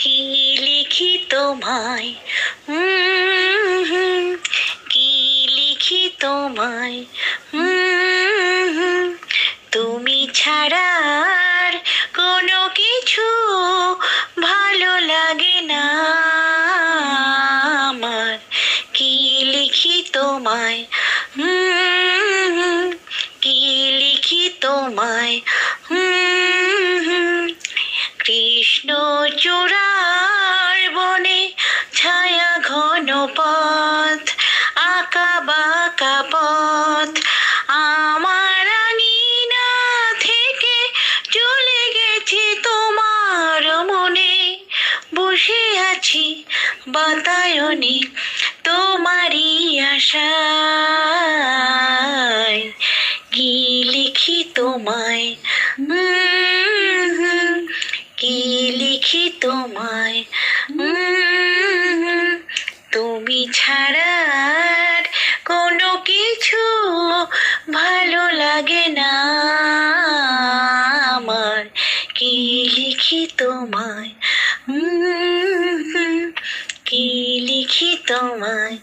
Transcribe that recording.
কি লিখি তোমায়, হুম, কি লিখি তোমায়, তুমি ছাড়া আর কোনো কিছু ভালো লাগে না আমার। কি লিখি তোমায়, কি লিখি তোমায়, কৃষ্ণ চূড়ার বনে ছায়া ঘন পথ, আঁকা বাঁকা পথ আমার আঙিনা থেকে চলে গেছে তোমার মনে। বসে আছি বাতায়নে তোমারই আশায়। কি লিখি তোমায়, কি লিখি তোমায়, তুমি ছাড়া আর কোনো কিছু ভালো লাগে না আমার। কি লিখি তোমায়, কি লিখি তোমায়,